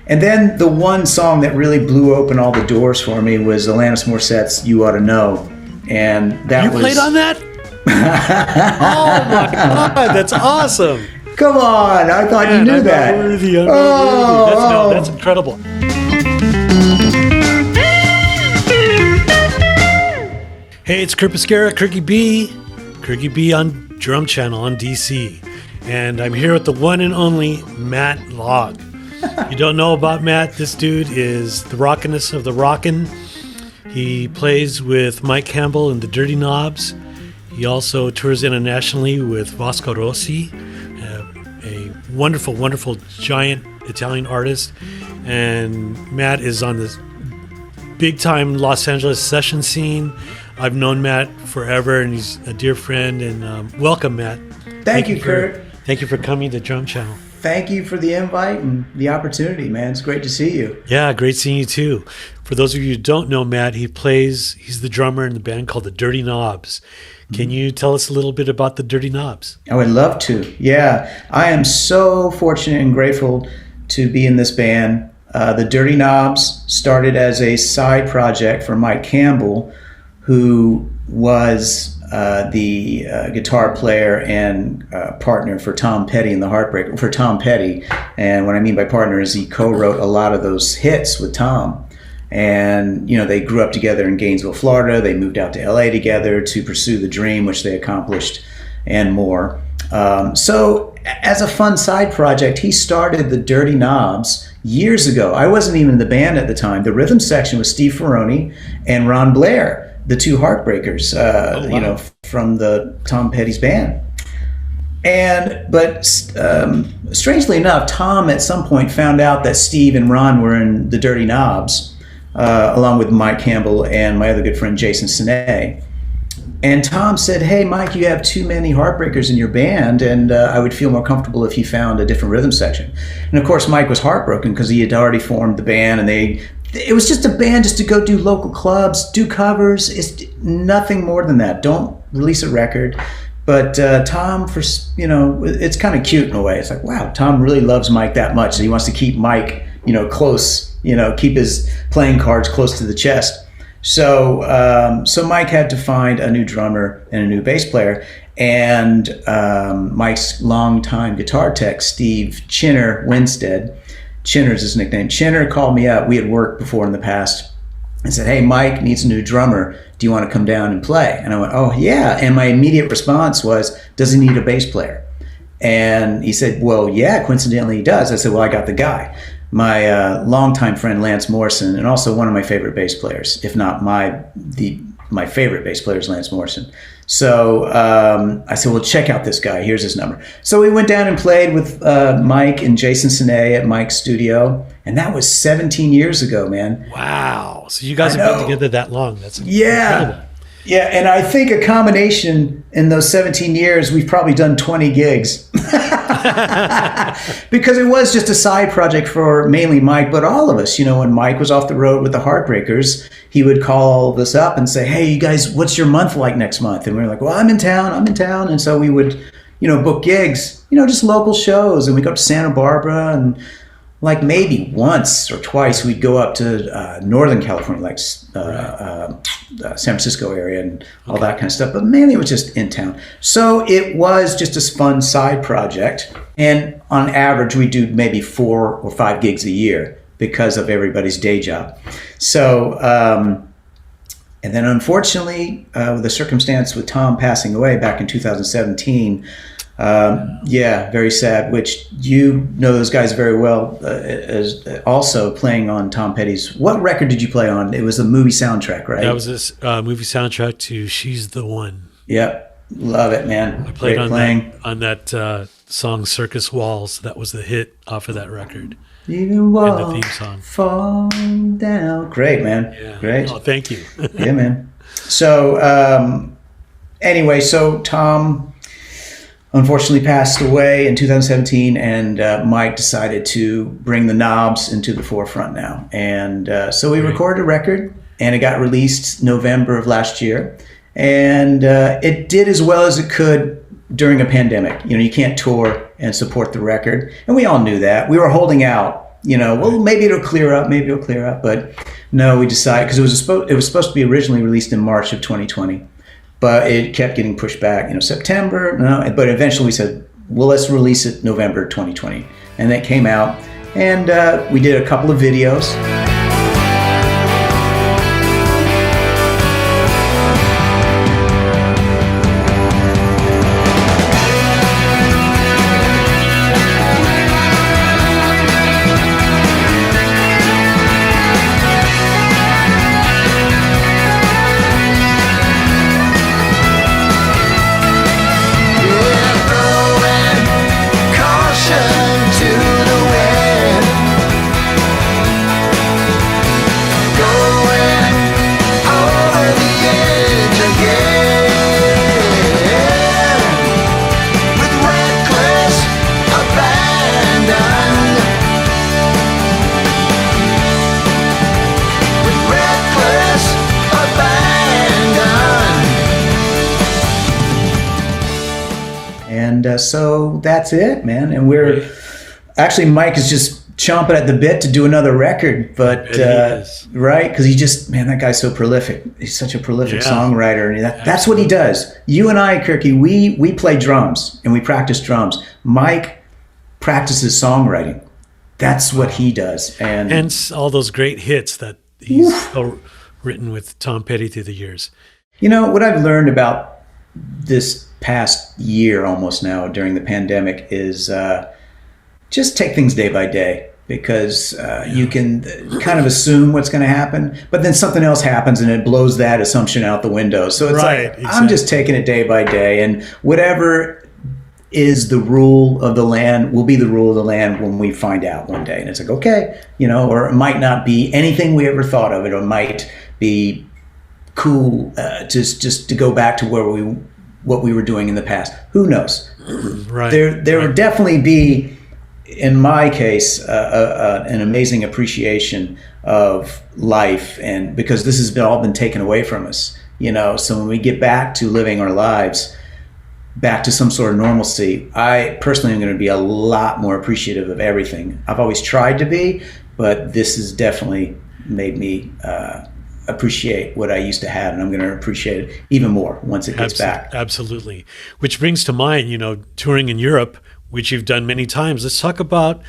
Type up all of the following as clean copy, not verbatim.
And then the one song that really blew open all the doors for me was Alanis Morissette's "You Ought to Know," and that you played on that. Oh my God, that's awesome! Come on, I thought you knew that. I'm not worthy. That's incredible. Hey, it's Curt Bisquera, Kirkee B on Drum Channel on DC. And I'm here with the one and only Matt Laug. You don't know about Matt, this dude is the rockinest of the rockin'. He plays with Mike Campbell and the Dirty Knobs. He also tours internationally with Vasco Rossi, a wonderful, wonderful giant Italian artist. And Matt is on this big-time Los Angeles session scene. I've known Matt forever, and he's a dear friend. And welcome, Matt. Thank you, Kurt. Thank you for coming to Drum Channel. Thank you for the invite and the opportunity, man. It's great to see you. Yeah, great seeing you too. For those of you who don't know Matt, he's the drummer in the band called the Dirty Knobs. Can you tell us a little bit about the Dirty Knobs? I would love to. Yeah, I am so fortunate and grateful to be in this band. The Dirty Knobs started as a side project for Mike Campbell, who was the guitar player and partner for Tom Petty and the Heartbreakers. For Tom Petty, and what I mean by partner is he co-wrote a lot of those hits with Tom. And they grew up together in Gainesville, Florida. They moved out to LA together to pursue the dream, which they accomplished, and more. So as a fun side project, he started the Dirty Knobs years ago. I wasn't even in the band at the time. The rhythm section was Steve Ferroni and Ron Blair, the two Heartbreakers, wow. From the Tom Petty's band. But strangely enough, Tom at some point found out that Steve and Ron were in the Dirty Knobs, along with Mike Campbell and my other good friend Jason Sine. And Tom said, "Hey, Mike, you have too many Heartbreakers in your band, and I would feel more comfortable if you found a different rhythm section." And of course, Mike was heartbroken because he had already formed the band, and it was just a band just to go do local clubs, do covers. It's nothing more than that. Don't release a record. But Tom, it's kind of cute in a way. It's like, wow, Tom really loves Mike that much. So he wants to keep Mike, close, keep his playing cards close to the chest. So Mike had to find a new drummer and a new bass player. And Mike's longtime guitar tech, Steve Winstead, Chinner's his nickname. Chinner called me up. We had worked before in the past and said, "Hey, Mike needs a new drummer. Do you want to come down and play?" And I went, "Oh, yeah." And my immediate response was, "Does he need a bass player?" And he said, "Well, yeah, coincidentally he does." I said, "Well, I got the guy." My longtime friend, Lance Morrison, and also one of my favorite bass players, if not my favorite bass player is Lance Morrison. So I said, "Well, check out this guy. Here's his number." So we went down and played with Mike and Jason Sine at Mike's studio. And that was 17 years ago, man. Wow. So you guys have been together that long. That's incredible. Yeah, and I think a combination in those 17 years, we've probably done 20 gigs. Because it was just a side project for mainly Mike, but all of us. When Mike was off the road with the Heartbreakers, he would call us up and say, "Hey, you guys, what's your month like next month?" And we were like, "Well, I'm in town. And so we would, book gigs, just local shows. And we go up to Santa Barbara, and like maybe once or twice we'd go up to Northern California, like San Francisco area and all that kind of stuff. But mainly it was just in town. So it was just a fun side project. And on average, we do maybe 4 or 5 gigs a year because of everybody's day job. So, and then unfortunately, the circumstance with Tom passing away back in 2017, very sad, which those guys very well, as also playing on Tom Petty's. What record did you play on? It was a movie soundtrack, right? That was this movie soundtrack to She's the One. Yep. Love it, man. I played on that song Circus Walls. That was the hit off of that record. You can walk, and the theme song. Fall down. Great, man. Yeah. Great. Oh, thank you. Yeah, man. So anyway, so Tom unfortunately passed away in 2017, and Mike decided to bring the Knobs into the forefront now. And so we recorded a record, and it got released November of last year. And it did as well as it could during a pandemic. You can't tour and support the record. And we all knew that. We were holding out Well, maybe it'll clear up, but no, we decided, because it was supposed to be originally released in March of 2020, but it kept getting pushed back, September, no, but eventually we said, well, let's release it November 2020, and that came out, and we did a couple of videos. So that's it, man. And we're actually, Mike is just chomping at the bit to do another record, but right, because that guy's so prolific. He's such a prolific songwriter, and that's what he does. You and I, Kirkee, we play drums and we practice drums. Mike practices songwriting. That's what he does, and hence all those great hits that he's written with Tom Petty through the years. What I've learned about this past year almost now during the pandemic is just take things day by day, because you can kind of assume what's going to happen, but then something else happens and it blows that assumption out the window. So it's exactly. I'm just taking it day by day, and whatever is the rule of the land will be the rule of the land when we find out one day. And it's like, okay, or it might not be anything we ever thought of it, or it might be cool just to go back to what we were doing in the past. Who knows? Right. There would definitely be, in my case, an amazing appreciation of life, and because this has all been taken away from us, So when we get back to living our lives, back to some sort of normalcy, I personally am going to be a lot more appreciative of everything. I've always tried to be, but this has definitely made me appreciate what I used to have, and I'm going to appreciate it even more once it gets back. Absolutely. Which brings to mind, touring in Europe, which you've done many times. Let's talk about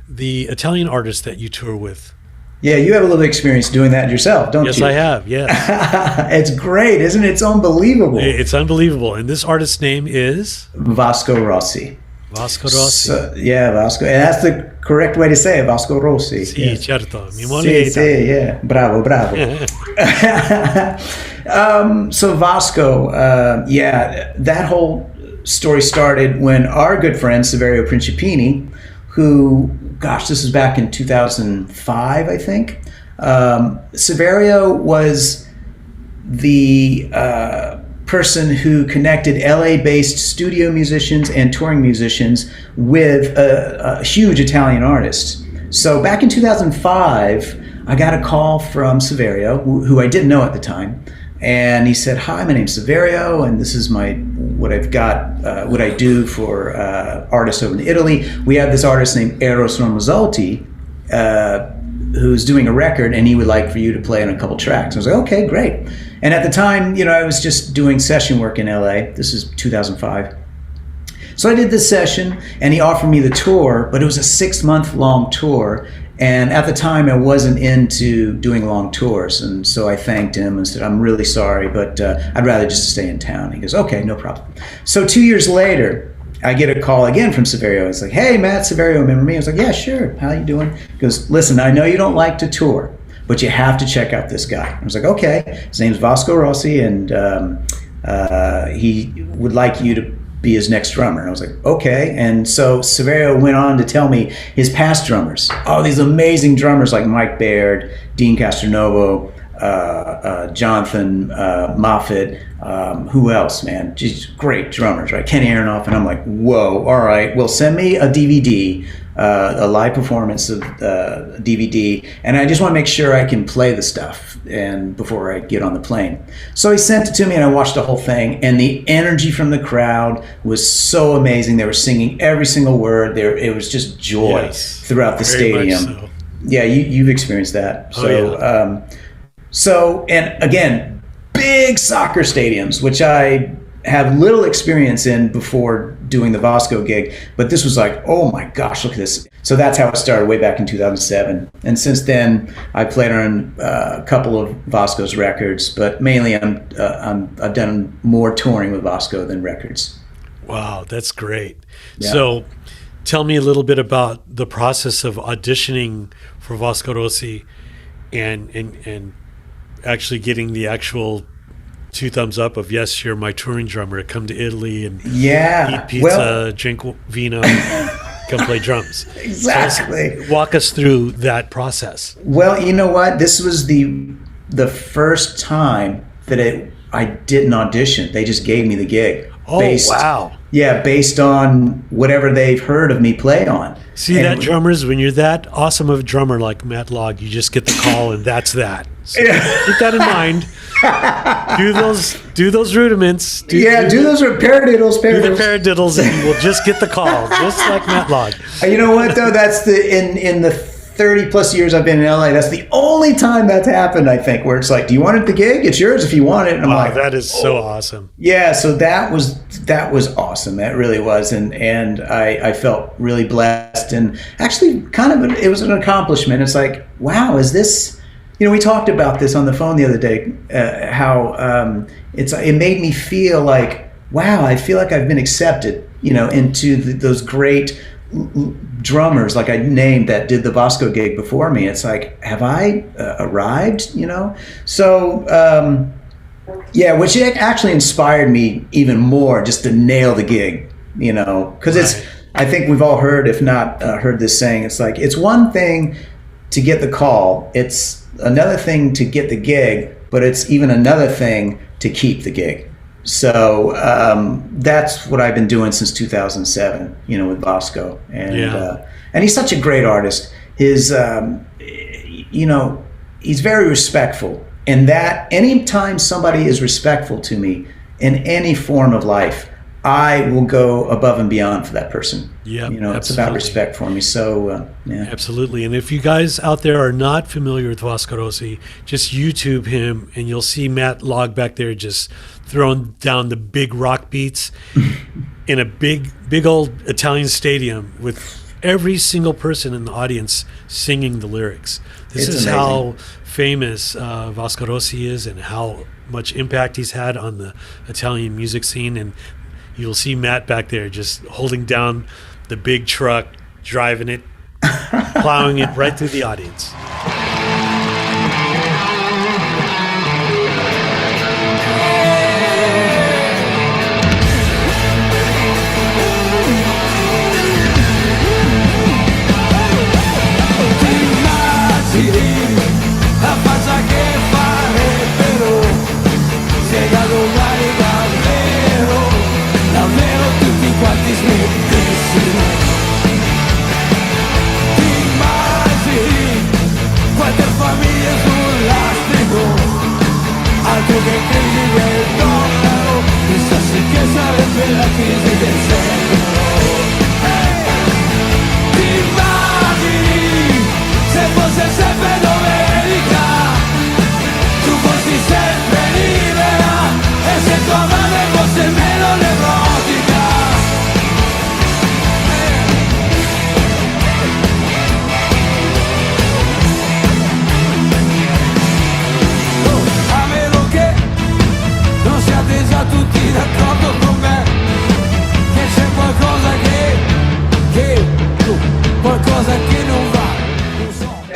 the Italian artists that you tour with. Yeah, you have a little experience doing that yourself, don't you? Yes, I have, yes. It's great, isn't it? It's unbelievable. It's unbelievable. And this artist's name is? Vasco Rossi. Vasco Rossi. Vasco. And that's the correct way to say it, Vasco Rossi. Sì, certo. Mi moglie yeah. Bravo. So Vasco, that whole story started when our good friend, Saverio Principini, who, this was back in 2005, I think. Saverio was the person who connected LA-based studio musicians and touring musicians with a huge Italian artist. So back in 2005, I got a call from Saverio, who I didn't know at the time, and he said, "Hi, my name's Saverio, and this is what I do for artists over in Italy. We have this artist named Eros Ramazzotti, who's doing a record, and he would like for you to play on a couple tracks." I was like, okay, great. And at the time, I was just doing session work in LA. This is 2005. So I did this session, and he offered me the tour, but it was a 6-month long tour. And at the time, I wasn't into doing long tours. And so I thanked him and said, "I'm really sorry, but I'd rather just stay in town." He goes, "Okay, no problem." So 2 years later, I get a call again from Saverio. It's like, "Hey, Matt, Saverio, remember me?" I was like, "Yeah, sure. How you doing?" He goes, "Listen, I know you don't like to tour, but you have to check out this guy." I was like, "Okay." His name's Vasco Rossi, and he would like you to be his next drummer. And I was like, okay. And so Saverio went on to tell me his past drummers. Oh, these amazing drummers like Mike Baird, Dean Castronovo, Jonathan Moffat, who else, man? Just great drummers, right? Kenny Aronoff. And I'm like, whoa, all right. Well, send me a DVD a live performance of DVD, and I just want to make sure I can play the stuff and before I get on the plane. So he sent it to me, and I watched the whole thing, and the energy from the crowd was so amazing. They were singing every single word. It was just joy throughout the stadium. So. Yeah, you've experienced that. So, and again, big soccer stadiums, which I have little experience in before doing the Vasco gig, but this was like, oh my gosh, look at this. So that's how it started way back in 2007. And since then, I played on a couple of Vasco's records, but mainly I've done more touring with Vasco than records. Wow, that's great. Yeah. So tell me a little bit about the process of auditioning for Vasco Rossi and actually getting the actual 2 thumbs up of, yes, you're my touring drummer, come to Italy and eat pizza, drink vino, come play drums. Exactly. So walk us through that process. Well, you know what? This was the first time that I didn't audition. They just gave me the gig. Oh, wow. Yeah, based on whatever they've heard of me play on. See, that drummers, when you're that awesome of a drummer like Matt Laug, you just get the call and that's that. So keep that in mind. Do those rudiments. Do those paradiddles. Do the paradiddles, and we'll just get the call, just like Matt Laug. You know what though? That's in the 30 plus years I've been in LA. That's the only time that's happened, I think, where it's like, do you want it, the gig? It's yours if you want it. And I'm like, that is so awesome. Yeah, so that was awesome. That really was, and I felt really blessed, and actually it was an accomplishment. It's like, wow, is this? We talked about this on the phone the other day, how it made me feel like, wow, I feel like I've been accepted, into those great drummers like I named that did the Vasco gig before me. It's like, have I arrived, So, which actually inspired me even more just to nail the gig, because I think we've all heard, if not heard this saying, it's like, it's one thing to get the call, it's another thing to get the gig, but it's even another thing to keep the gig. So that's what I've been doing since 2007, with Vasco, and he's such a great artist. His, he's very respectful, and that anytime somebody is respectful to me in any form of life, I will go above and beyond for that person. Yeah, it's about respect for me. So, Absolutely. And if you guys out there are not familiar with Vasco Rossi, just YouTube him, and you'll see Matt Laug back there just throwing down the big rock beats in a big old Italian stadium with every single person in the audience singing the lyrics. This is amazing. How famous Vasco Rossi is, and how much impact he's had on the Italian music scene. And you'll see Matt back there just holding down the big truck, driving it, plowing it right through the audience.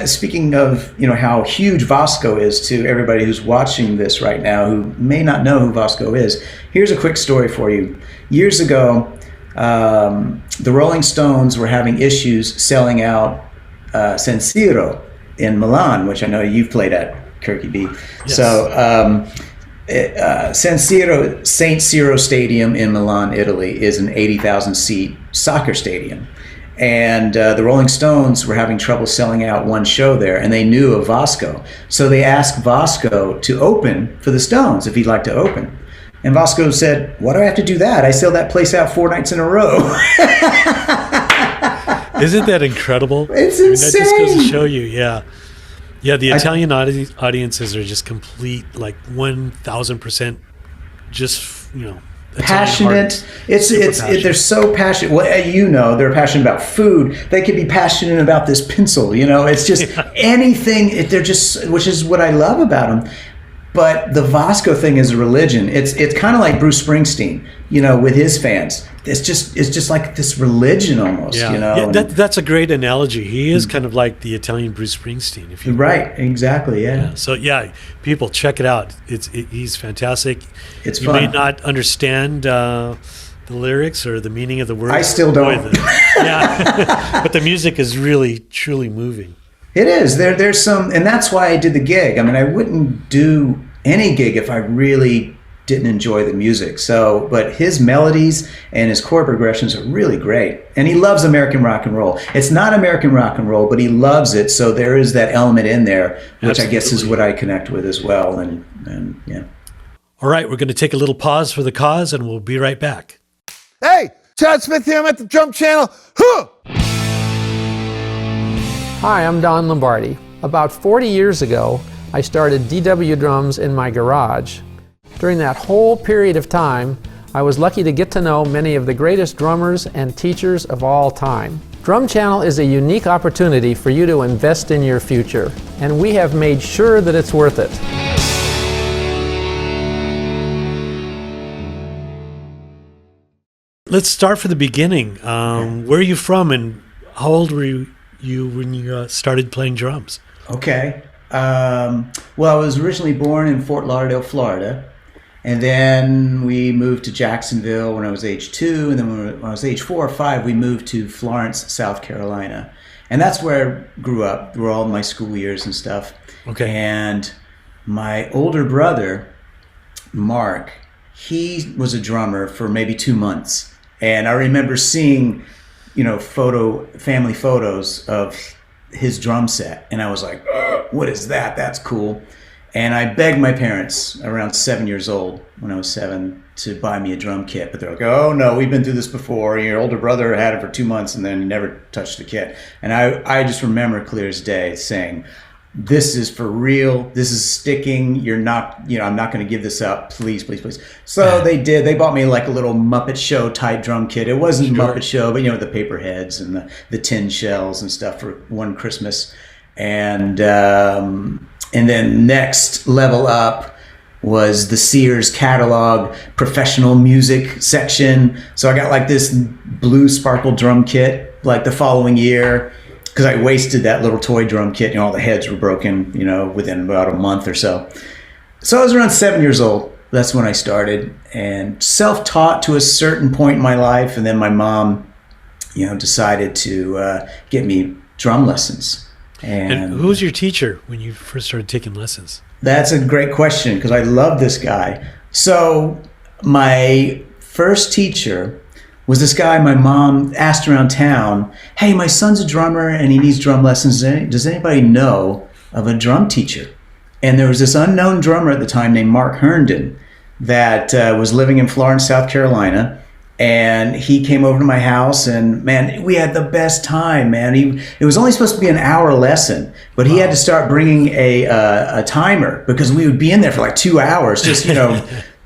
Speaking of, how huge Vasco is to everybody who's watching this right now who may not know who Vasco is, here's a quick story for you. Years ago, the Rolling Stones were having issues selling out San Siro in Milan, which I know you've played at, Kirkee B. Yes. So San Siro, St. Siro Stadium in Milan, Italy, is an 80,000 seat soccer stadium. And the Rolling Stones were having trouble selling out one show there, and they knew of Vasco. So they asked Vasco to open for the Stones if he'd like to open. And Vasco said, "Why do I have to do that? I sell that place out 4 nights in a row." Isn't that incredible? It's insane. That just goes to show you, yeah. Yeah, the Italian audiences are just complete, like 1,000% just, passionate. Passionate. They're so passionate. Well, they're passionate about food. They could be passionate about this pencil. It's just anything. They're just, which is what I love about them. But the Vasco thing is a religion. It's kind of like Bruce Springsteen, with his fans. It's just like this religion almost, Yeah, that's a great analogy. He is kind of like the Italian Bruce Springsteen, if you right, exactly, yeah. So people check it out. He's fantastic. It's you fun. may not understand the lyrics or the meaning of the words. I still don't. But the music is really truly moving. It is. There's some, and that's why I did the gig. I mean, I wouldn't do any gig if I really didn't enjoy the music. So, but his melodies and his chord progressions are really great. And he loves American rock and roll. It's not American rock and roll, but he loves it. So there is that element in there, which Absolutely. I guess is what I connect with as well. And yeah. All right, we're going to take a little pause for the cause, and we'll be right back. Hey, Chad Smith here. I'm at the Drum Channel. Huh! Hi, I'm Don Lombardi. About 40 years ago, I started DW Drums in my garage. During that whole period of time, I was lucky to get to know many of the greatest drummers and teachers of all time. Drum Channel is a unique opportunity for you to invest in your future, and we have made sure that it's worth it. Let's start from the beginning. Where are you from, and how old were you when you started playing drums? Okay. Well, I was originally born in Fort Lauderdale, Florida. And then we moved to Jacksonville when I was age 2. And then when I was age 4 or 5, we moved to Florence, South Carolina. And that's where I grew up, through all my school years and stuff. Okay. And my older brother, Mark, he was a drummer for maybe 2 months. And I remember seeing, family photos of his drum set. And I was like, oh, what is that? That's cool. And I begged my parents around 7 years old, when I was 7, to buy me a drum kit. But they're like, oh, no, we've been through this before. Your older brother had it for 2 months and then never touched the kit. And I just remember clear as day saying, this is for real. This is sticking. You're not, I'm not going to give this up. Please, please, please. So they did. They bought me like a little Muppet Show type drum kit. It wasn't Muppet Show, but the paper heads and the tin shells and stuff for one Christmas. And then next level up was the Sears catalog professional music section. So I got like this blue sparkle drum kit like the following year, because I wasted that little toy drum kit. All the heads were broken, within about a month or so. So I was around 7 years old. That's when I started, and self-taught to a certain point in my life. And then my mom, decided to get me drum lessons. And who was your teacher when you first started taking lessons? That's a great question, because I love this guy. So my first teacher was this guy my mom asked around town, hey, my son's a drummer and he needs drum lessons. Does anybody know of a drum teacher? And there was this unknown drummer at the time named Mark Herndon that was living in Florence, South Carolina. And he came over to my house, and man, we had the best time, man. It was only supposed to be an hour lesson, but he had to start bringing a timer, because we would be in there for like 2 hours, just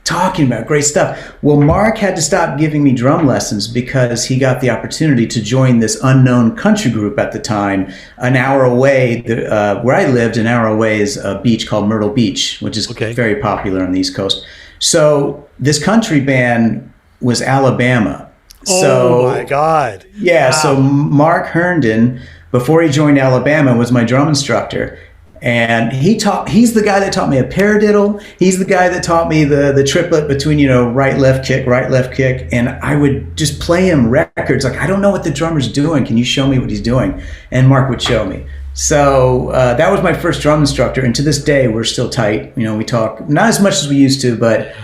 talking about great stuff. Well, Mark had to stop giving me drum lessons because he got the opportunity to join this unknown country group at the time. An hour away, where I lived, an hour away is a beach called Myrtle Beach, which is very popular on the East Coast. So this country band was Alabama. Oh my God. Yeah, wow. So Mark Herndon, before he joined Alabama, was my drum instructor. And he's the guy that taught me a paradiddle. He's the guy that taught me the triplet between, right, left kick. And I would just play him records. Like, I don't know what the drummer's doing. Can you show me what he's doing? And Mark would show me. So that was my first drum instructor. And to this day, we're still tight. We talk, not as much as we used to, but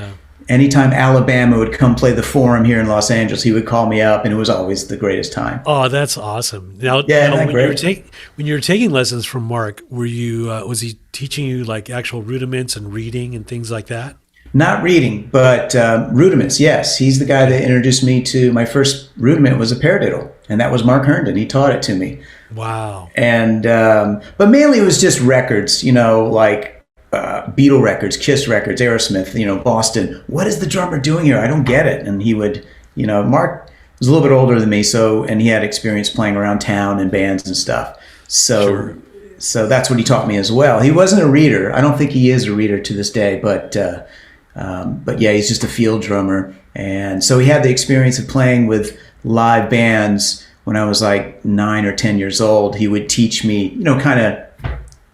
anytime Alabama would come play the Forum here in Los Angeles, he would call me up, and it was always the greatest time. Oh, that's awesome. Now, Yeah, now isn't that when you were taking lessons from Mark, were you was he teaching you like actual rudiments and reading and things like that? Not reading, but rudiments, yes. He's the guy that introduced me to my first rudiment was a paradiddle, and that was Mark Herndon. He taught it to me. Wow. And but mainly it was just records, like Beatle records, Kiss records, Aerosmith, Boston. What is the drummer doing here? I don't get it. And he would, Mark was a little bit older than me, and he had experience playing around town in bands and stuff. So that's what he taught me as well. He wasn't a reader. I don't think he is a reader to this day, but yeah, he's just a field drummer. And so he had the experience of playing with live bands. When I was like 9 or 10 years old, he would teach me, kind of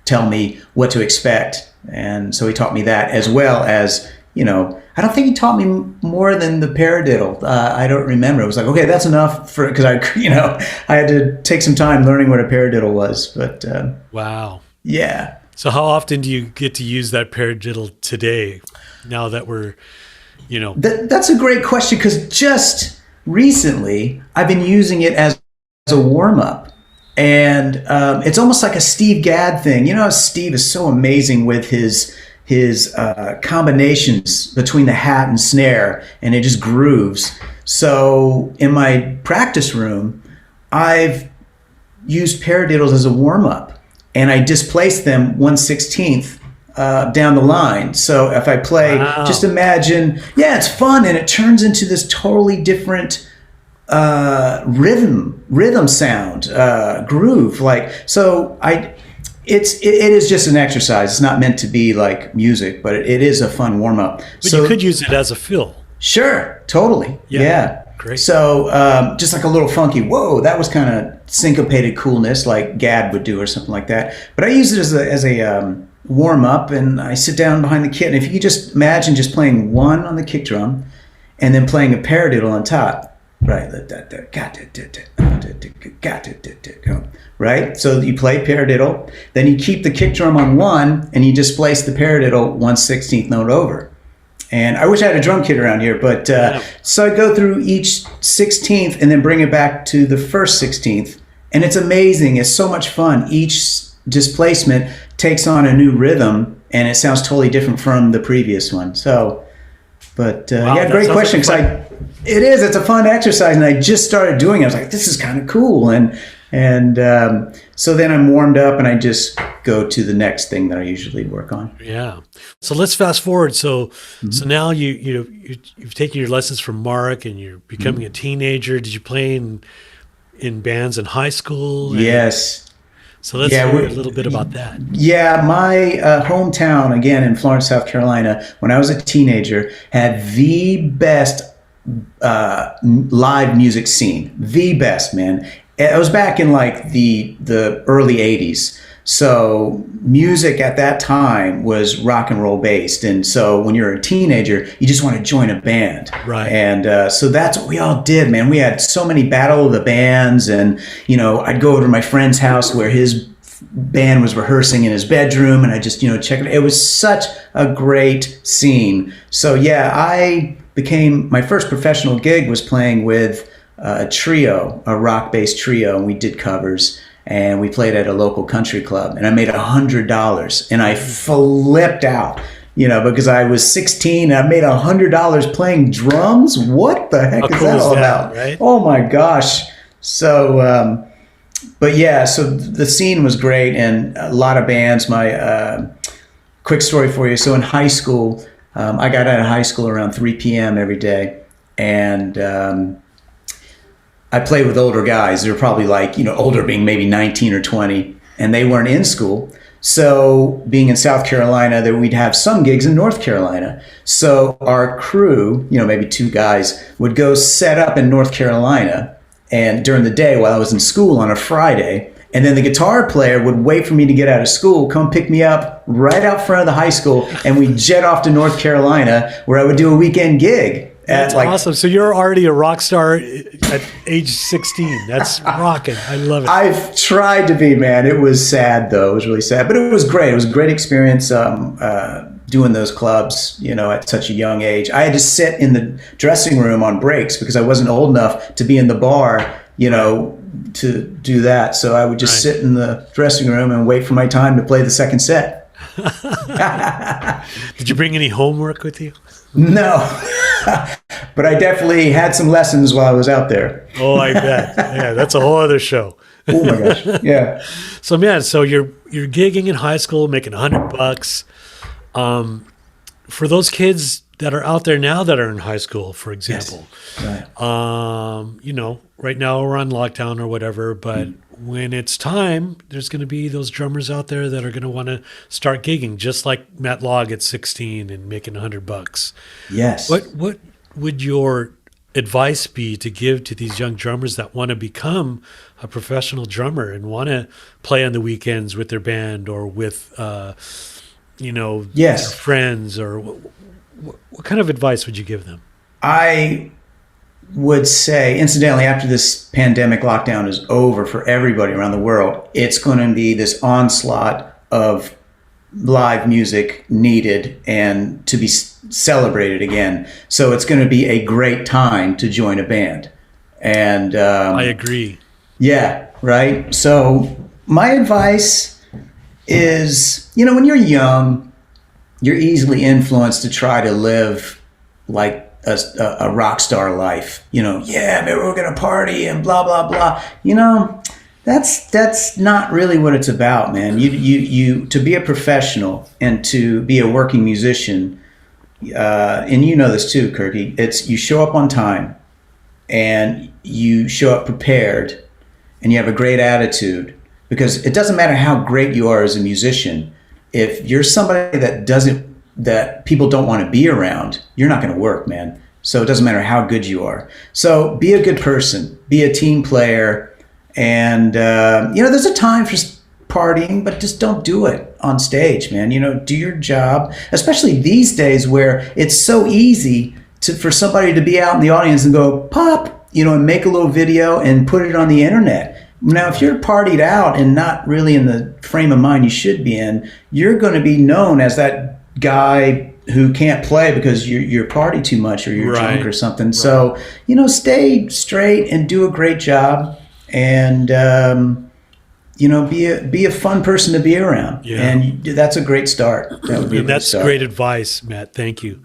tell me what to expect. And so he taught me that, as well as, I don't think he taught me more than the paradiddle. I don't remember. It was like, okay, that's enough because I had to take some time learning what a paradiddle was. But wow. Yeah. So how often do you get to use that paradiddle today, now that we're, That's a great question, because just recently I've been using it as a warm-up. And it's almost like a Steve Gadd thing. Steve is so amazing with his combinations between the hat and snare, and it just grooves. So in my practice room, I've used paradiddles as a warm-up, and I displace them 1/16 down the line. So if I play, just imagine, it's fun, and it turns into this totally different rhythm sound, groove. It is just an exercise. It's not meant to be like music, but it is a fun warm up. But you could use it as a fill. Sure, totally. Yeah. Great. So just like a little funky, whoa, that was kind of syncopated coolness like Gadd would do or something like that. But I use it as a warm up, and I sit down behind the kit. And if you could just imagine just playing one on the kick drum and then playing a paradiddle on top. Right, right. So you play paradiddle, then you keep the kick drum on one, and you displace the paradiddle 1/16 note over. And I wish I had a drum kit around here, but so I go through each 16th and then bring it back to the first 16th, and it's amazing. It's so much fun. Each displacement takes on a new rhythm, and it sounds totally different from the previous one. So. But great question. Because it's a fun exercise, and I just started doing it. I was like, this is kind of cool, and so then I'm warmed up, and I just go to the next thing that I usually work on. Yeah. So let's fast forward. So now you've taken your lessons from Mark, and you're becoming a teenager. Did you play in bands in high school? Yes. So let's hear a little bit about that. Yeah, my hometown, again, in Florence, South Carolina, when I was a teenager, had the best live music scene. The best, man. It was back in like the early 80s. So music at that time was rock and roll based. And so when you're a teenager, you just want to join a band. Right. And so that's what we all did, man. We had so many battle of the bands, and, I'd go over to my friend's house where his band was rehearsing in his bedroom, and I just, check it. It was such a great scene. So my first professional gig was playing with a trio, a rock-based trio, and we did covers. And we played at a local country club, and I made $100, and I flipped out, because I was 16 and I made $100 playing drums. What the heck is that all about? Right? Oh my gosh. So, so the scene was great, and a lot of bands. My quick story for you. So in high school, I got out of high school around 3 p.m. every day, and I played with older guys. They were probably older, being maybe 19 or 20, and they weren't in school. So being in South Carolina, we'd have some gigs in North Carolina. So our crew, maybe 2 guys, would go set up in North Carolina, and during the day while I was in school on a Friday, and then the guitar player would wait for me to get out of school, come pick me up right out front of the high school, and we'd jet off to North Carolina, where I would do a weekend gig. That's awesome. So you're already a rock star at age 16. That's rocking. I love it. I've tried to be, man. It was sad, though. It was really sad. But it was great. It was a great experience doing those clubs, at such a young age. I had to sit in the dressing room on breaks because I wasn't old enough to be in the bar, to do that. So I would just sit in the dressing room and wait for my time to play the second set. Did you bring any homework with you? No. But I definitely had some lessons while I was out there. Oh, I bet. Yeah, that's a whole other show. Oh my gosh. Yeah. So man, you're gigging in high school, making $100. For those kids that are out there now that are in high school, for example, yes. Right. Right now we're on lockdown or whatever, but when it's time, there's going to be those drummers out there that are going to want to start gigging, just like Matt Laug at 16 and making $100. Yes. What would your advice be to give to these young drummers that want to become a professional drummer and want to play on the weekends with their band or with, yes. their friends? Or what kind of advice would you give them? I would say, incidentally, after this pandemic lockdown is over for everybody around the world, it's going to be this onslaught of live music needed and to be celebrated again. So it's going to be a great time to join a band. And I agree. Yeah, right. So my advice is, when you're young, you're easily influenced to try to live like a rock star life. Yeah, maybe we're going to party and blah, blah, blah. That's not really what it's about, man. You to be a professional and to be a working musician, and you know this too, Kirkee, it's you show up on time and you show up prepared and you have a great attitude, because it doesn't matter how great you are as a musician. If you're somebody that people don't want to be around, you're not going to work, man. So it doesn't matter how good you are. So be a good person, be a team player. And, there's a time for partying, but just don't do it on stage, man. Do your job, especially these days where it's so easy for somebody to be out in the audience and go pop, and make a little video and put it on the internet. Now, if you're partied out and not really in the frame of mind you should be in, you're going to be known as that guy who can't play because you're party too much or you're drunk or something. Right. So, stay straight and do a great job, and be a fun person to be around. Yeah. And that's a great start. That would be that's great advice, Matt. Thank you.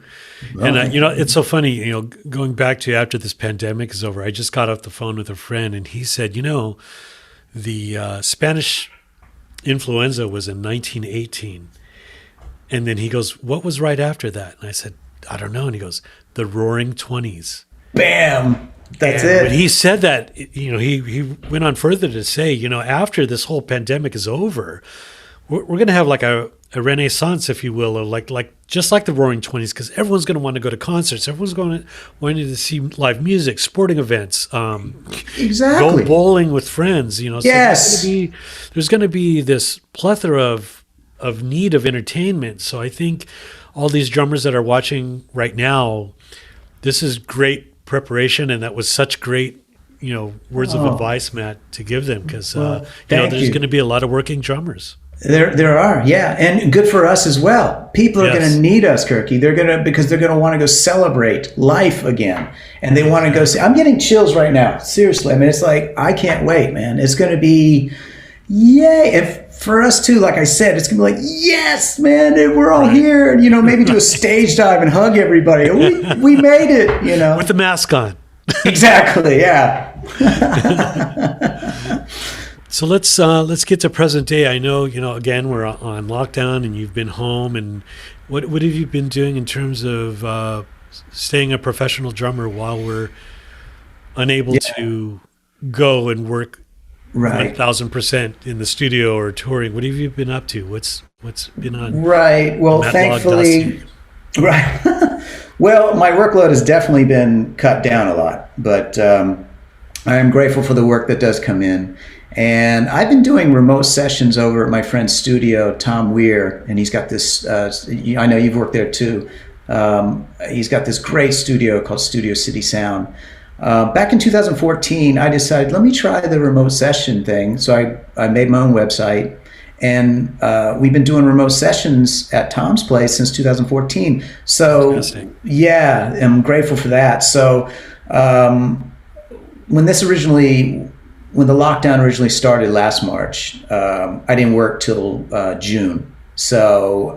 And it's so funny, going back to after this pandemic is over, I just got off the phone with a friend and he said, the Spanish influenza was in 1918. And then he goes, what was right after that? And I said, I don't know. And he goes, the Roaring '20s. Bam. That's it. When he said that, he went on further to say, after this whole pandemic is over, we're going to have like a renaissance, if you will, of like just like the Roaring '20s, because everyone's going to want to go to concerts. Everyone's wanting to see live music, sporting events, exactly. Go bowling with friends. Yes. So there's going to be this plethora of need of entertainment. So I think all these drummers that are watching right now, this is great preparation, and that was such great words of advice, Matt, to give them, because there's going to be a lot of working drummers. There are, yeah, and good for us as well. People are going to need us, Kirkee. Because they're going to want to go celebrate life again, and they want to go see. I'm getting chills right now. Seriously, I mean, it's like I can't wait, man. It's going to be, yay! If for us too, like I said, it's going to be like, yes, man, we're all here, and maybe do a stage dive and hug everybody. We made it, with the mask on. Exactly, yeah. So let's get to present day. I know, again, we're on lockdown and you've been home. And what have you been doing in terms of staying a professional drummer while we're unable to go and work 1,000% in the studio or touring? What have you been up to? What's been on? Right. Well, Matt thankfully, right. Well, my workload has definitely been cut down a lot, but I am grateful for the work that does come in. And I've been doing remote sessions over at my friend's studio, Tom Weir, and he's got this, I know you've worked there too, He's got this great studio called Studio City Sound. Back in 2014, I decided, let me try the remote session thing. So I made my own website, and we've been doing remote sessions at Tom's place since 2014. So yeah, I'm grateful for that. So when the lockdown originally started last March, I didn't work till June. So,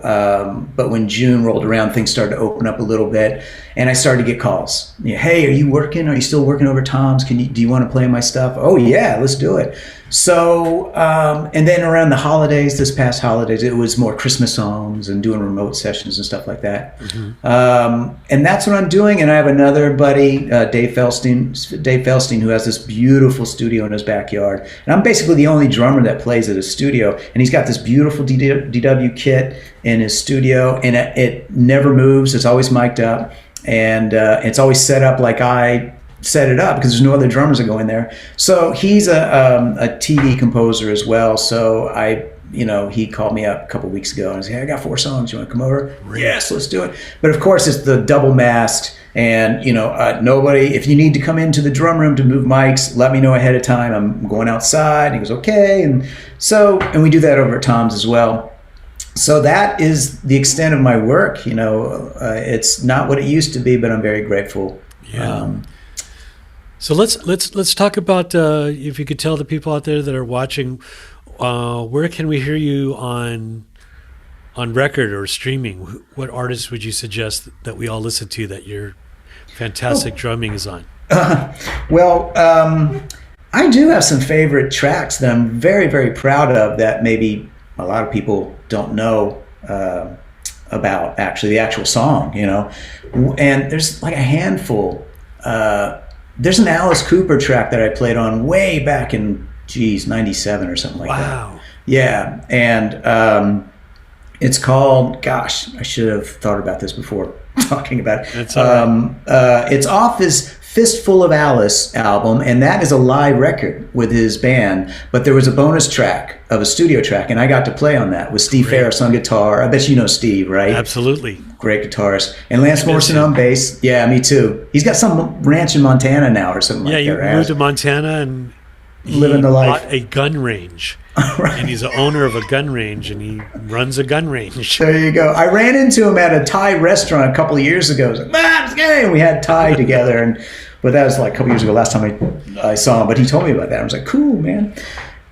but when June rolled around, things started to open up a little bit, and I started to get calls. Hey, are you working? Are you still working over Tom's? Do you want to play my stuff? Oh yeah, let's do it. So, and then around the holidays, this past holidays, it was more Christmas songs and doing remote sessions and stuff like that. And that's what I'm doing. And I have another buddy, Dave Felstein, who has this beautiful studio in his backyard. And I'm basically the only drummer that plays at his studio. And he's got this beautiful DW kit in his studio, and it never moves. It's always mic'd up, and it's always set up like I set it up, because there's no other drummers that go in there. So he's a TV composer as well. So he called me up a couple weeks ago and said, hey, I got 4 songs. You want to come over? Really? Yes, let's do it. But of course, it's the double masked, and nobody. If you need to come into the drum room to move mics, let me know ahead of time. I'm going outside. And he goes, okay. And we do that over at Tom's as well. So that is the extent of my work. It's not what it used to be, but I'm very grateful. Yeah. So let's talk about if you could tell the people out there that are watching, where can we hear you on record or streaming? What artists would you suggest that we all listen to that your fantastic drumming is on? Well, I do have some favorite tracks that I'm very, very proud of that maybe a lot of people don't know about the actual song, and there's like a handful. There's an Alice Cooper track that I played on way back in 97 or something like that. Wow. Yeah, and it's called, gosh, I should have thought about this before talking about it. That's all right. It's off his Fistful of Alice album, and that is a live record with his band, but there was a bonus track of a studio track, and I got to play on that with Steve Ferris on guitar. I bet you know Steve, right? Absolutely. Great guitarist. And Lance Morrison on bass. Yeah, me too. He's got some ranch in Montana now or something like that. Yeah, he moved to Montana and living the life. Bought a gun range. Right. And he's the owner of a gun range, and he runs a gun range. There you go. I ran into him at a Thai restaurant a couple of years ago. I was like, man, it's gay. And we had Thai together. But that was like a couple years ago, last time I saw him. But he told me about that. I was like, cool, man.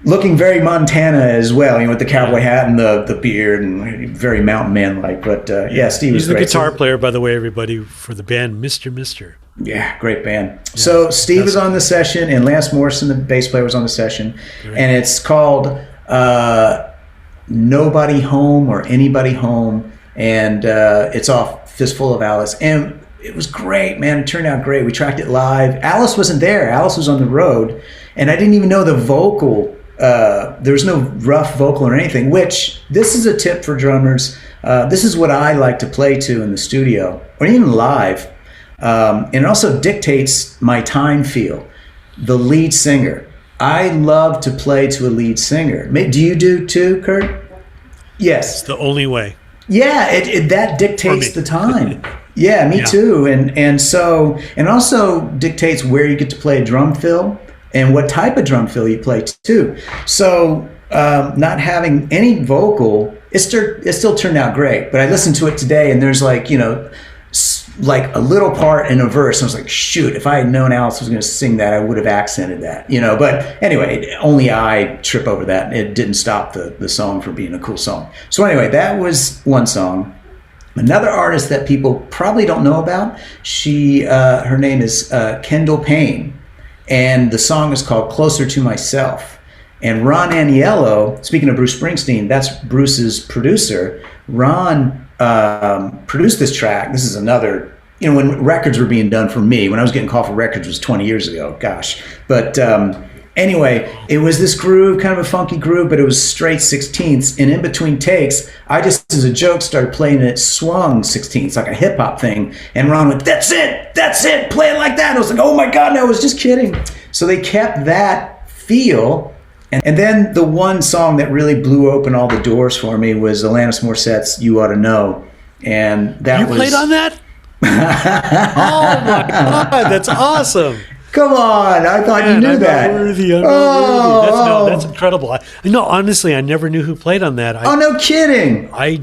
Looking very Montana as well, with the cowboy hat and the beard, and very mountain man-like. But yeah, Steve was great. He's the guitar player, by the way, everybody, for the band Mr. Yeah, great band. Yeah, so Steve was on the session, and Lance Morrison, the bass player, was on the session. Great. And it's called Nobody Home or Anybody Home, and it's off Fistful of Alice. And it was great, man. It turned out great. We tracked it live. Alice wasn't there. Alice was on the road, and I didn't even know the vocal. There was no rough vocal or anything, which this is a tip for drummers. This is what I like to play to in the studio or even live. And it also dictates my time feel. The lead singer. I love to play to a lead singer. Do you do too, Curt? Yes. It's the only way. Yeah, that dictates the time. Yeah, me too. And so, and also dictates where you get to play a drum fill and what type of drum fill you play too. So not having any vocal, it still turned out great. But I listened to it today, and there's like a little part in a verse. And I was like, shoot, if I had known Alice was going to sing that, I would have accented that, But anyway, only I trip over that. It didn't stop the song from being a cool song. So anyway, that was one song. Another artist that people probably don't know about, her name is Kendall Payne, and the song is called Closer to Myself. And Ron Aniello, speaking of Bruce Springsteen, that's Bruce's producer. Ron produced this track. This is another, when records were being done for me, when I was getting called for records was 20 years ago, gosh. But anyway, it was this groove, kind of a funky groove, but it was straight 16ths. And in between takes, I just, as a joke, started playing it swung 16ths, like a hip hop thing. And Ron went, that's it, play it like that. And I was like, oh my God, no, I was just kidding. So they kept that feel. And then the one song that really blew open all the doors for me was Alanis Morissette's You Ought to Know. And that You was... played on that? Oh my God, that's awesome. Come on, I thought you knew I'm that. Not worthy. I'm not worthy. That's incredible. No, honestly, I never knew who played on that. Oh, no kidding. I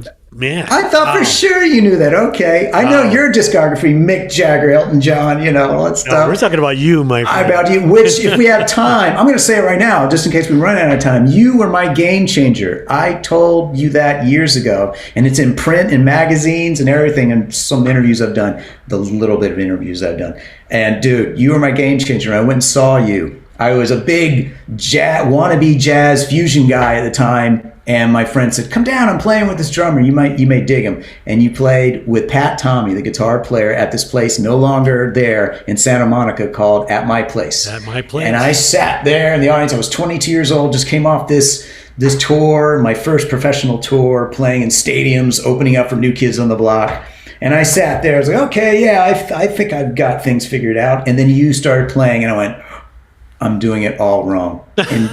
thought for sure you knew that. Okay. I know your discography, Mick Jagger, Elton John, all that stuff. No, we're talking about you, my friend. About you, which if we have time, I'm going to say it right now, just in case we run out of time. You were my game changer. I told you that years ago, and it's in print and magazines and everything, and some interviews I've done, the little bit of interviews I've done. And dude, you were my game changer. I went and saw you. I was a big wannabe jazz fusion guy at the time. And my friend said, "Come down, I'm playing with this drummer. You may dig him." And you played with Pat Tommy, the guitar player, at this place no longer there in Santa Monica called At My Place. At My Place. And I sat there in the audience. I was 22 years old, just came off this tour, my first professional tour, playing in stadiums, opening up for New Kids on the Block. And I sat there. I was like, okay, yeah, I think I've got things figured out. And then you started playing, and I went, I'm doing it all wrong. And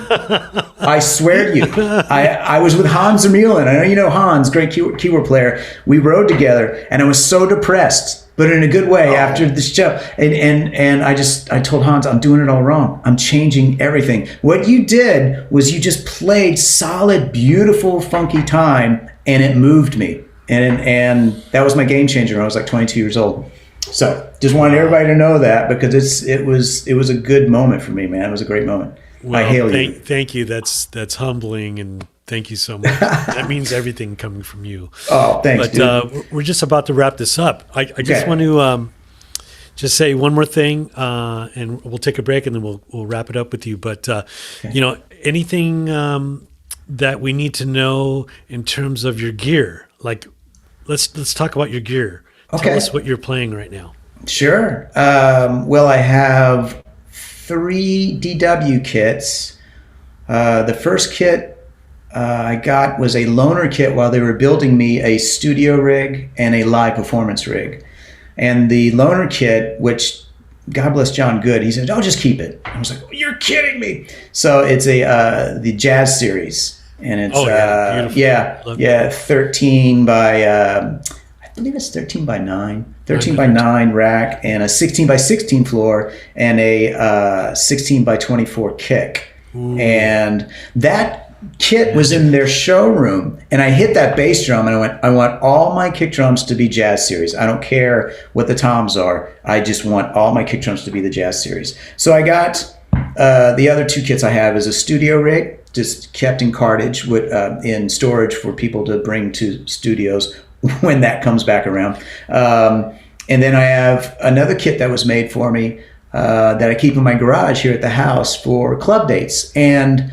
I swear to you, I was with Hans Zermühlen. I know you know Hans, great keyboard player. We rode together, and I was so depressed, but in a good way after the show. And I told Hans, I'm doing it all wrong. I'm changing everything. What you did was you just played solid, beautiful, funky time, and it moved me. And that was my game changer when I was like 22 years old. So just wanted everybody to know that, because it was a good moment for me, man. It was a great moment. Well, I hail you. Thank you. That's humbling, and thank you so much. That means everything coming from you. Oh, thanks, But dude. we're just about to wrap this up. I just want to just say one more thing, and we'll take a break, and then we'll wrap it up with you. But anything that we need to know in terms of your gear, like let's talk about your gear. Okay. Tell us what you're playing right now. Sure. Well, I have 3 DW kits. The first kit I got was a loaner kit while they were building me a studio rig and a live performance rig. And the loaner kit, which God bless John Good, he said, "Oh, just keep it." I was like, "Oh, you're kidding me!" So it's the Jazz Series, and it's beautiful. 13 by. I believe it's 13 by 9, 13 by 9 rack, and a 16 by 16 floor, and a 16 by 24 kick. Ooh. And that kit was in their showroom, and I hit that bass drum, and I want all my kick drums to be Jazz Series. I don't care what the toms are. I just want all my kick drums to be the Jazz Series. So I got the other 2 kits I have is a studio rig, just kept in cartage in storage for people to bring to studios when that comes back around. And then I have another kit that was made for me that I keep in my garage here at the house for club dates and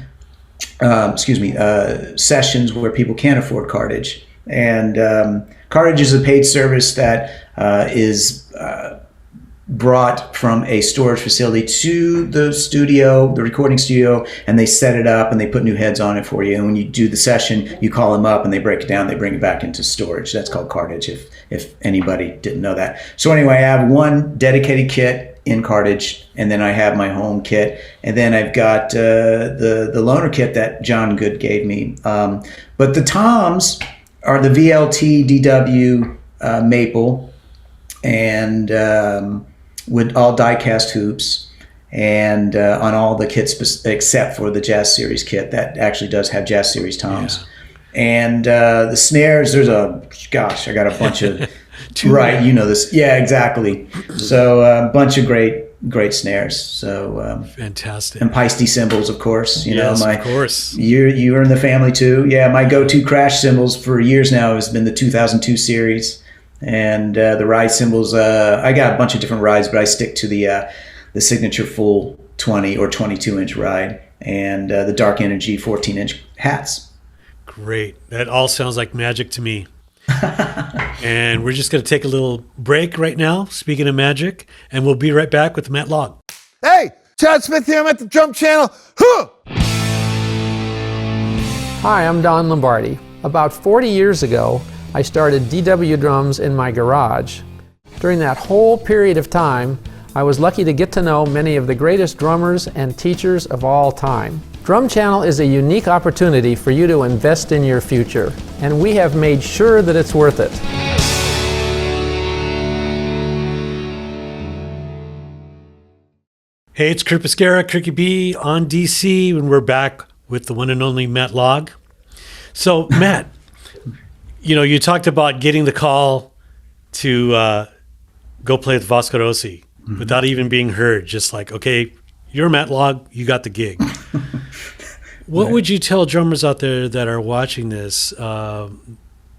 sessions where people can't afford cartage. And cartage is a paid service that is brought from a storage facility to the studio, the recording studio, and they set it up and they put new heads on it for you. And when you do the session, you call them up and they break it down, they bring it back into storage. That's called cartage, if anybody didn't know that. So anyway, I have one dedicated kit in cartage, and then I have my home kit, and then I've got the loaner kit that John Good gave me. But the toms are the VLT DW Maple, and with all die-cast hoops, and on all the kits except for the Jazz Series kit that actually does have Jazz Series toms. Yeah. And the snares, I got a bunch of right, you know this. Yeah, exactly. So a bunch of great snares. So fantastic. And Peisty cymbals, of course. Yes, of course. You're in the family too. Yeah, my go-to crash cymbals for years now has been the 2002 series. And the ride cymbals, I got a bunch of different rides, but I stick to the signature full 20 or 22-inch ride, and the Dark Energy 14-inch hats. Great. That all sounds like magic to me. And we're just going to take a little break right now, speaking of magic, and we'll be right back with Matt Laug. Hey, Chad Smith here. I'm at the Drum Channel. Huh! Hi, I'm Don Lombardi. About 40 years ago, I started DW drums in my garage. During that whole period of time, I was lucky to get to know many of the greatest drummers and teachers of all time. Drum Channel is a unique opportunity for you to invest in your future, and we have made sure that it's worth it. Hey, it's Curt Bisquera, Kirkee B on DC, and we're back with the one and only Matt Laug. So, Matt, you talked about getting the call to go play with Vasco Rossi without even being heard. Just like, okay, you're Matt Laug, you got the gig. What would you tell drummers out there that are watching this, that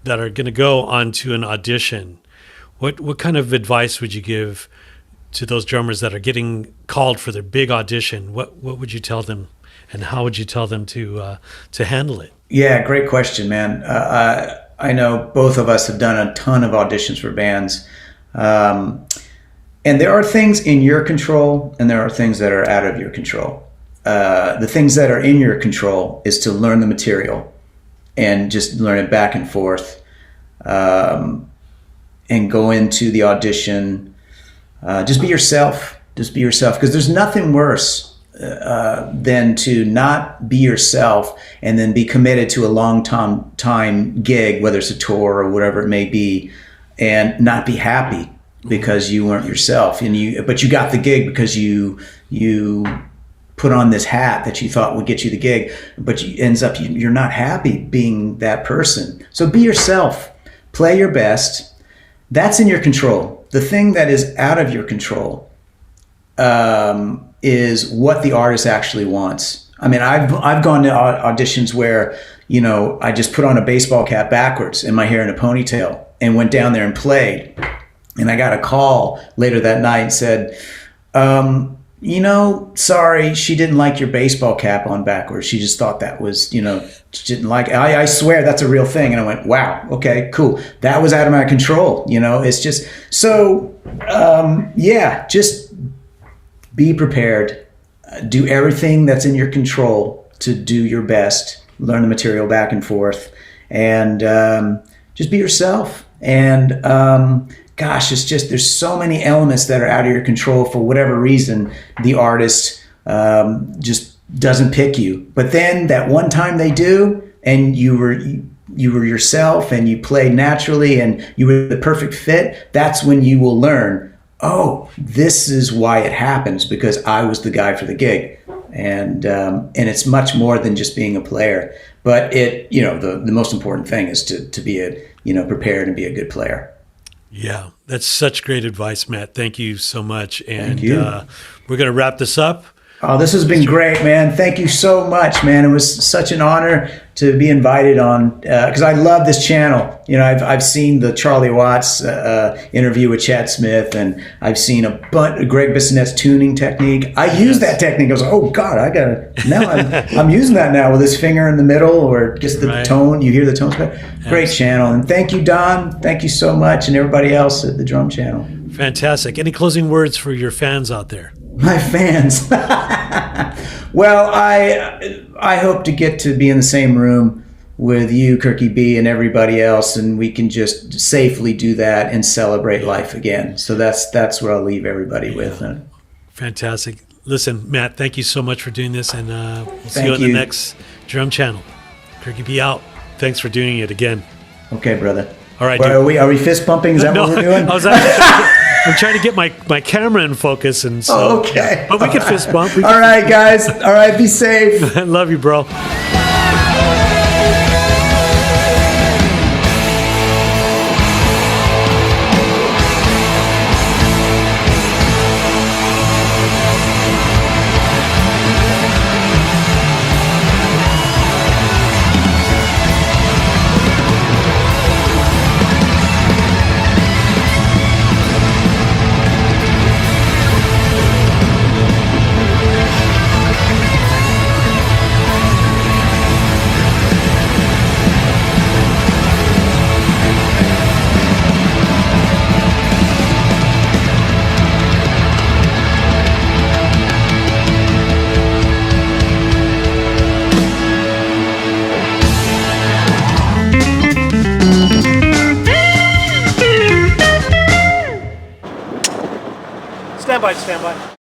are going to go onto an audition? What kind of advice would you give to those drummers that are getting called for their big audition? What would you tell them, and how would you tell them to handle it? Yeah, great question, man. I know both of us have done a ton of auditions for bands. And there are things in your control, and there are things that are out of your control. The things that are in your control is to learn the material and just learn it back and forth, and go into the audition. Just be yourself. Just be yourself, because there's nothing worse than to not be yourself and then be committed to a long time gig, whether it's a tour or whatever it may be, and not be happy because you weren't yourself. But you got the gig because you put on this hat that you thought would get you the gig, but you're not happy being that person. So be yourself. Play your best. That's in your control. The thing that is out of your control is what the artist actually wants. I mean, I've gone to auditions where, I just put on a baseball cap backwards and my hair in a ponytail and went down there and played. And I got a call later that night and said, sorry, she didn't like your baseball cap on backwards. She just thought that was, she didn't like it. I swear that's a real thing. And I went, wow, okay, cool. That was out of my control. It's just, so, just be prepared. Do everything that's in your control to do your best. Learn the material back and forth. And just be yourself. And it's just, there's so many elements that are out of your control. For whatever reason, the artist just doesn't pick you. But then that one time they do, and you were yourself and you played naturally and you were the perfect fit, that's when you will learn, oh, this is why it happens, because I was the guy for the gig. And it's much more than just being a player. But the most important thing is to be prepared and be a good player. Yeah, that's such great advice, Matt. Thank you so much. And Thank you. We're going to wrap this up. Oh, this has been great, man. Thank you so much, man. It was such an honor to be invited on, because I love this channel. I've seen the Charlie Watts interview with Chad Smith, and I've seen a bunch of Greg Bissonet's tuning technique. I use that technique. I was like, oh God, I'm using that now with his finger in the middle, or just the tone. You hear the tones. Great channel. And thank you, Don. Thank you so much, and everybody else at the Drum Channel. Fantastic. Any closing words for your fans out there? My fans. Well, I hope to get to be in the same room with you, Kirkee B, and everybody else, and we can just safely do that and celebrate life again. So that's what I'll leave everybody with. Fantastic. Listen, Matt, thank you so much for doing this, and we'll see you on the next Drum Channel. Kirkee B out. Thanks for doing it again. Okay, brother. All right. Well, are we fist pumping? Is that what we're doing? I'm trying to get my camera in focus, and so. Okay. But we can fist bump. All right, guys. All right, be safe. I love you, bro. Stand by.